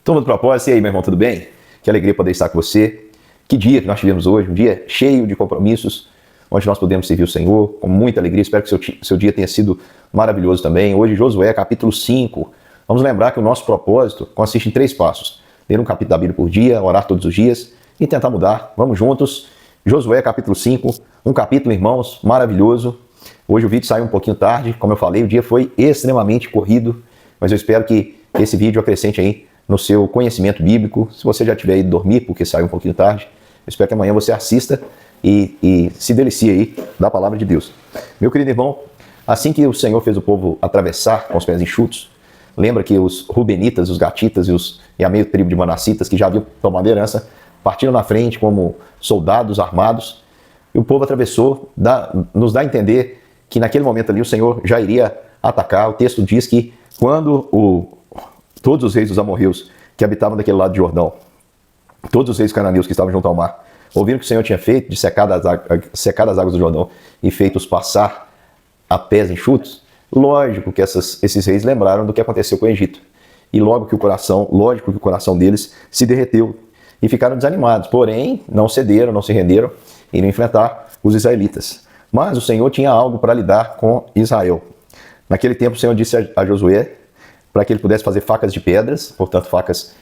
Turma do Propósito, e aí, meu irmão, tudo bem? Que alegria poder estar com você. Que dia que nós tivemos hoje, um dia cheio de compromissos, onde nós podemos servir o Senhor com muita alegria. Espero que seu dia tenha sido maravilhoso também. Hoje, Josué, capítulo 5. Vamos lembrar que o nosso propósito consiste em 3 passos. Ler um capítulo da Bíblia por dia, orar todos os dias e tentar mudar. Vamos juntos. Josué, capítulo 5, um capítulo, irmãos, maravilhoso. Hoje o vídeo saiu um pouquinho tarde, como eu falei, o dia foi extremamente corrido, mas eu espero que esse vídeo acrescente aí no seu conhecimento bíblico. Se você já tiver ido dormir, porque saiu um pouquinho tarde, eu espero que amanhã você assista e se delicie aí da palavra de Deus. Meu querido irmão, assim que o Senhor fez o povo atravessar com os pés enxutos, lembra que os Rubenitas, os Gatitas e a meia tribo de Manassitas, que já haviam tomado herança, partiram na frente como soldados armados, e o povo atravessou, nos dá a entender que naquele momento ali o Senhor já iria atacar. O texto diz que quando todos os reis dos amorreus que habitavam daquele lado de Jordão, todos os reis cananeus que estavam junto ao mar, ouviram o que o Senhor tinha feito, de secar as águas do Jordão e feito-os passar a pés enxutos, lógico que esses reis lembraram do que aconteceu com o Egito. E lógico que o coração deles se derreteu e ficaram desanimados. Porém, não cederam, não se renderam, iriam enfrentar os israelitas. Mas o Senhor tinha algo para lidar com Israel. Naquele tempo o Senhor disse a Josué para que ele pudesse fazer facas de pedras, portanto facas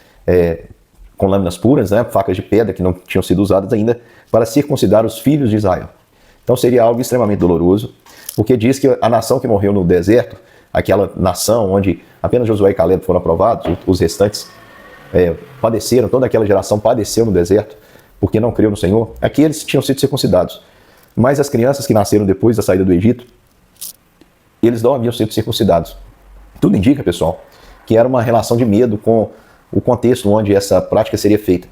com lâminas puras, né? Facas de pedra que não tinham sido usadas ainda, para circuncidar os filhos de Israel. Então seria algo extremamente doloroso, porque diz que a nação que morreu no deserto, aquela nação onde apenas Josué e Caleb foram aprovados, os restantes padeceram, toda aquela geração padeceu no deserto, porque não creu no Senhor, aqueles tinham sido circuncidados. Mas as crianças que nasceram depois da saída do Egito, eles não haviam sido circuncidados. Tudo indica, pessoal, que era uma relação de medo com o contexto onde essa prática seria feita.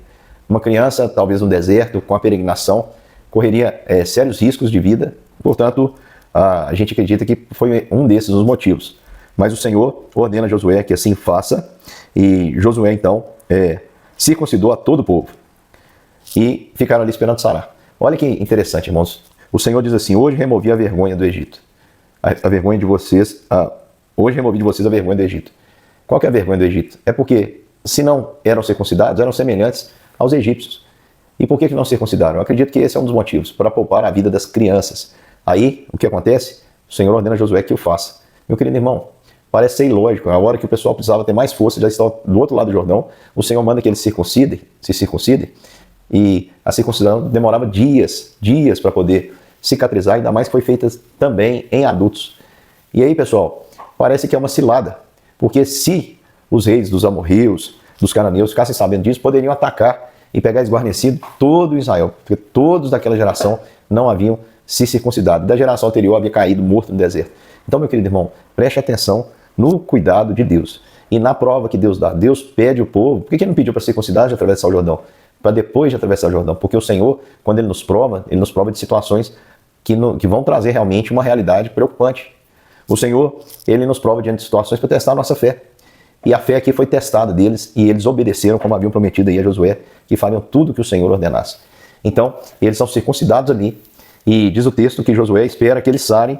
Uma criança, talvez no deserto, com a peregrinação, correria sérios riscos de vida. Portanto, a gente acredita que foi um desses os motivos. Mas o Senhor ordena a Josué que assim faça, e Josué, então, circuncidou a todo o povo. E ficaram ali esperando Sará. Olha que interessante, irmãos. O Senhor diz assim: hoje removi a vergonha do Egito. A vergonha de vocês... Hoje removi de vocês a vergonha do Egito. Qual que é a vergonha do Egito? É porque, se não eram circuncidados, eram semelhantes aos egípcios. E por que não circuncidaram? Eu acredito que esse é um dos motivos, para poupar a vida das crianças. Aí, o que acontece? O Senhor ordena a Josué que o faça. Meu querido irmão, parece ser ilógico. A hora que o pessoal precisava ter mais força, já estava do outro lado do Jordão, o Senhor manda que eles se circuncidem. E a circuncisão demorava dias para poder cicatrizar, ainda mais que foi feita também em adultos. E aí, pessoal, parece que é uma cilada, porque se os reis dos amorreus, dos cananeus ficassem sabendo disso, poderiam atacar e pegar esguarnecido todo Israel, porque todos daquela geração não haviam se circuncidado. Da geração anterior havia caído morto no deserto. Então, meu querido irmão, preste atenção no cuidado de Deus e na prova que Deus dá. Deus pede ao povo, por que ele não pediu para circuncidar de atravessar o Jordão? Para depois de atravessar o Jordão, porque o Senhor, quando ele nos prova de situações que vão trazer realmente uma realidade preocupante. O Senhor, ele nos prova diante de situações para testar a nossa fé. E a fé aqui foi testada deles e eles obedeceram como haviam prometido aí a Josué, que fariam tudo que o Senhor ordenasse. Então, eles são circuncidados ali e diz o texto que Josué espera que eles sarem.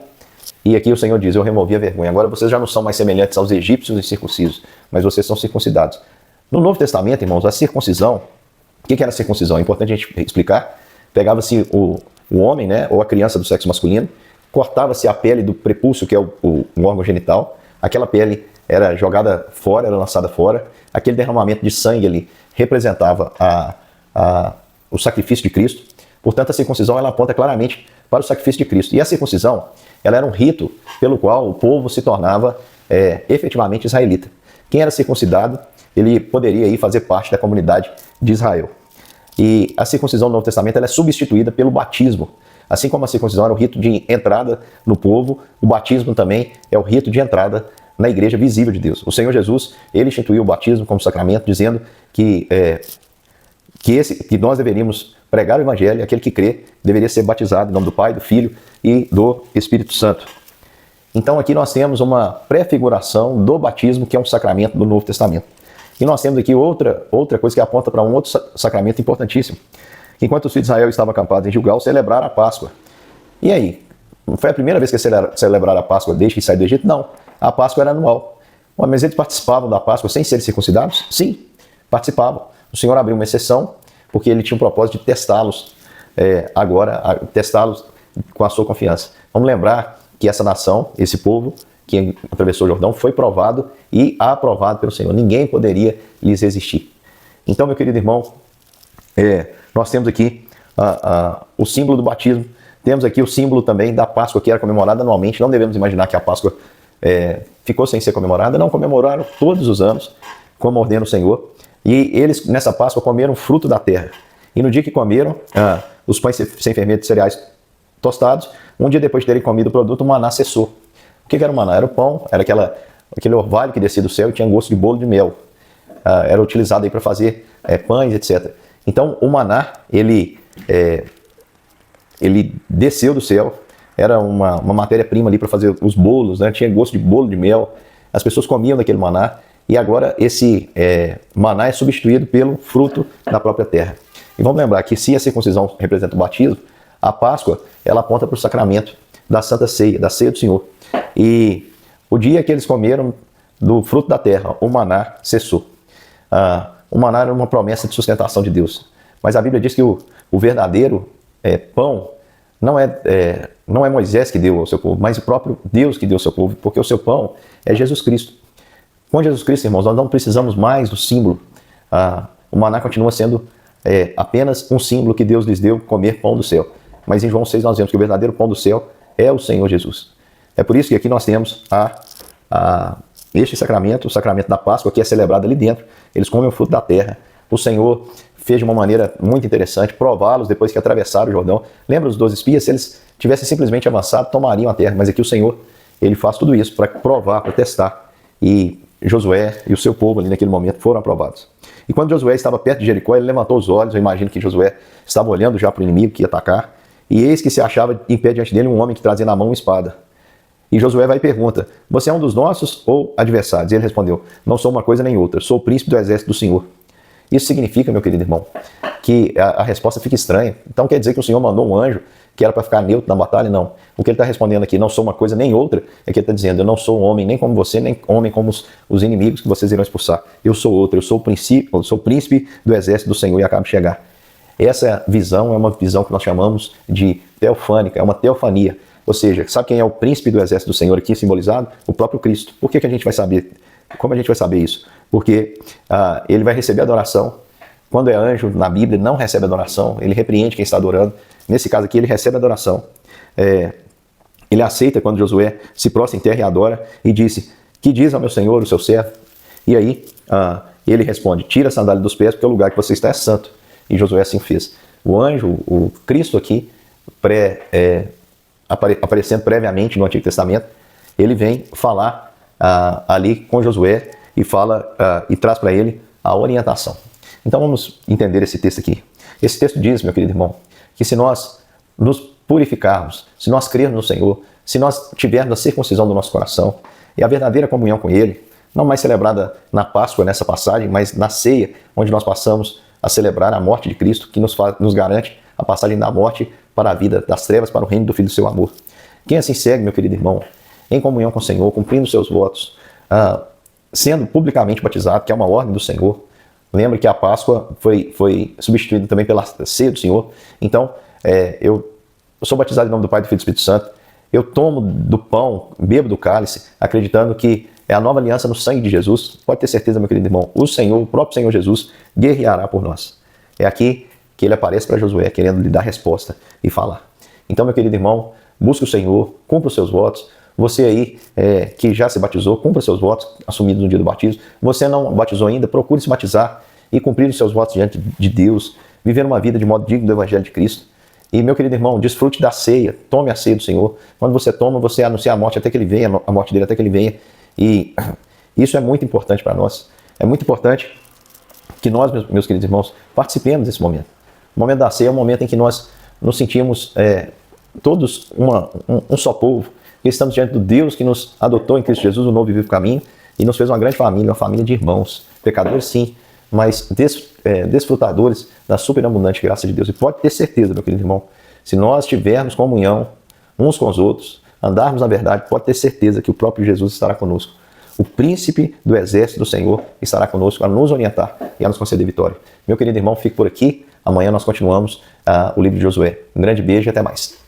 E aqui o Senhor diz: eu removi a vergonha. Agora vocês já não são mais semelhantes aos egípcios e circuncisos, mas vocês são circuncidados. No Novo Testamento, irmãos, a circuncisão, o que era a circuncisão? É importante a gente explicar. Pegava-se o homem, né, ou a criança do sexo masculino, cortava-se a pele do prepúcio, que é o órgão genital. Aquela pele era jogada fora, era lançada fora. Aquele derramamento de sangue ali representava o sacrifício de Cristo. Portanto, a circuncisão ela aponta claramente para o sacrifício de Cristo. E a circuncisão ela era um rito pelo qual o povo se tornava efetivamente israelita. Quem era circuncidado, ele poderia aí fazer parte da comunidade de Israel. E a circuncisão no Novo Testamento ela é substituída pelo batismo. Assim como a circuncisão era o rito de entrada no povo, o batismo também é o rito de entrada na igreja visível de Deus. O Senhor Jesus, ele instituiu o batismo como sacramento, dizendo que nós deveríamos pregar o evangelho, aquele que crê deveria ser batizado em nome do Pai, do Filho e do Espírito Santo. Então aqui nós temos uma prefiguração do batismo, que é um sacramento do Novo Testamento. E nós temos aqui outra coisa que aponta para um outro sacramento importantíssimo. Enquanto os filhos de Israel estavam acampados em Gilgal, celebraram a Páscoa. E aí? Foi a primeira vez que celebraram a Páscoa desde que saíram do Egito? Não. A Páscoa era anual. Mas eles participavam da Páscoa sem serem circuncidados? Sim. participavam. O Senhor abriu uma exceção, porque ele tinha o propósito de testá-los, testá-los com a sua confiança. Vamos lembrar que essa nação, esse povo que atravessou o Jordão, foi provado e aprovado pelo Senhor. Ninguém poderia lhes resistir. Então, meu querido irmão, nós temos aqui o símbolo do batismo, temos aqui o símbolo também da Páscoa, que era comemorada anualmente. Não devemos imaginar que a Páscoa ficou sem ser comemorada. Não, comemoraram todos os anos, como ordena o Senhor. E eles, nessa Páscoa, comeram fruto da terra. E no dia que comeram os pães sem fermento de cereais tostados, um dia depois de terem comido o produto, o maná cessou. O que era o maná? Era o pão, era aquele orvalho que descia do céu e tinha gosto de bolo de mel. Era utilizado aí para fazer pães, etc. Então, o maná, ele desceu do céu, era uma matéria-prima ali para fazer os bolos, né? Tinha gosto de bolo de mel, as pessoas comiam daquele maná, e agora esse maná é substituído pelo fruto da própria terra. E vamos lembrar que se a circuncisão representa o batismo, a Páscoa, ela aponta para o sacramento da Santa Ceia, da Ceia do Senhor. E o dia que eles comeram do fruto da terra, o maná cessou. O maná era uma promessa de sustentação de Deus. Mas a Bíblia diz que o verdadeiro pão não é Moisés que deu ao seu povo, mas o próprio Deus que deu ao seu povo, porque o seu pão é Jesus Cristo. Com Jesus Cristo, irmãos, nós não precisamos mais do símbolo. O maná continua sendo apenas um símbolo que Deus lhes deu, comer pão do céu. Mas em João 6 nós vemos que o verdadeiro pão do céu é o Senhor Jesus. É por isso que aqui nós temos este sacramento, o sacramento da Páscoa, que é celebrado ali dentro. Eles comem o fruto da terra. O Senhor fez de uma maneira muito interessante prová-los depois que atravessaram o Jordão. Lembra os 12 espias? Se eles tivessem simplesmente avançado, tomariam a terra. Mas aqui o Senhor, ele faz tudo isso para provar, para testar. E Josué e o seu povo ali naquele momento foram aprovados. E quando Josué estava perto de Jericó, ele levantou os olhos. Eu imagino que Josué estava olhando já para o inimigo que ia atacar. E eis que se achava em pé diante dele um homem que trazia na mão uma espada. E Josué vai e pergunta: você é um dos nossos ou adversários? E ele respondeu: não sou uma coisa nem outra, sou o príncipe do exército do Senhor. Isso significa, meu querido irmão, que a resposta fica estranha. Então quer dizer que o Senhor mandou um anjo que era para ficar neutro na batalha? Não. O que ele está respondendo aqui, não sou uma coisa nem outra, é que ele está dizendo: eu não sou um homem nem como você, nem homem como os inimigos que vocês irão expulsar. Eu sou outro, eu sou o príncipe do exército do Senhor e acabo de chegar. Essa visão é uma visão que nós chamamos de teofânica, é uma teofania. Ou seja, sabe quem é o príncipe do exército do Senhor aqui simbolizado? O próprio Cristo. Por que a gente vai saber? Como a gente vai saber isso? Porque ele vai receber adoração. Quando é anjo, na Bíblia, não recebe adoração. Ele repreende quem está adorando. Nesse caso aqui, ele recebe adoração. Ele aceita quando Josué se prostra em terra e adora e disse: que diz ao meu Senhor, o seu servo? E aí, ele responde: tira a sandália dos pés, porque o lugar que você está é santo. E Josué assim fez. O anjo, o Cristo aqui, aparecendo previamente no Antigo Testamento, ele vem falar ali com Josué e fala e traz para ele a orientação. Então vamos entender esse texto aqui. Esse texto diz, meu querido irmão, que se nós nos purificarmos, se nós crermos no Senhor, se nós tivermos a circuncisão do nosso coração e a verdadeira comunhão com Ele, não mais celebrada na Páscoa, nessa passagem, mas na ceia, onde nós passamos a celebrar a morte de Cristo, que nos garante a passagem da morte para a vida, das trevas para o reino do Filho do seu amor. Quem assim segue, meu querido irmão, em comunhão com o Senhor, cumprindo seus votos, sendo publicamente batizado, que é uma ordem do Senhor. Lembre que a Páscoa foi substituída também pela ceia do Senhor. Então, eu sou batizado em nome do Pai, do Filho e do Espírito Santo. Eu tomo do pão, bebo do cálice, acreditando que é a nova aliança no sangue de Jesus. Pode ter certeza, meu querido irmão, o próprio Senhor Jesus, guerreará por nós. É aqui que ele aparece para Josué, querendo lhe dar resposta e falar. Então, meu querido irmão, busque o Senhor, cumpra os seus votos. Você aí que já se batizou, cumpra os seus votos assumidos no dia do batismo. Você não batizou ainda, procure se batizar e cumprir os seus votos diante de Deus, viver uma vida de modo digno do Evangelho de Cristo. E, meu querido irmão, desfrute da ceia, tome a ceia do Senhor. Quando você toma, você anuncia a morte até que ele venha, a morte dele até que ele venha. E isso é muito importante para nós. É muito importante que nós, meus queridos irmãos, participemos desse momento. O momento da ceia é um momento em que nós nos sentimos todos um só povo, que estamos diante do Deus que nos adotou em Cristo Jesus, o novo e vivo caminho, e nos fez uma grande família, uma família de irmãos, pecadores sim, mas desfrutadores da superabundante graça de Deus. E pode ter certeza, meu querido irmão, se nós tivermos comunhão uns com os outros, andarmos na verdade, pode ter certeza que o próprio Jesus estará conosco. O príncipe do exército do Senhor estará conosco para nos orientar e a nos conceder vitória. Meu querido irmão, fique por aqui. Amanhã nós continuamos o livro de Josué. Um grande beijo e até mais.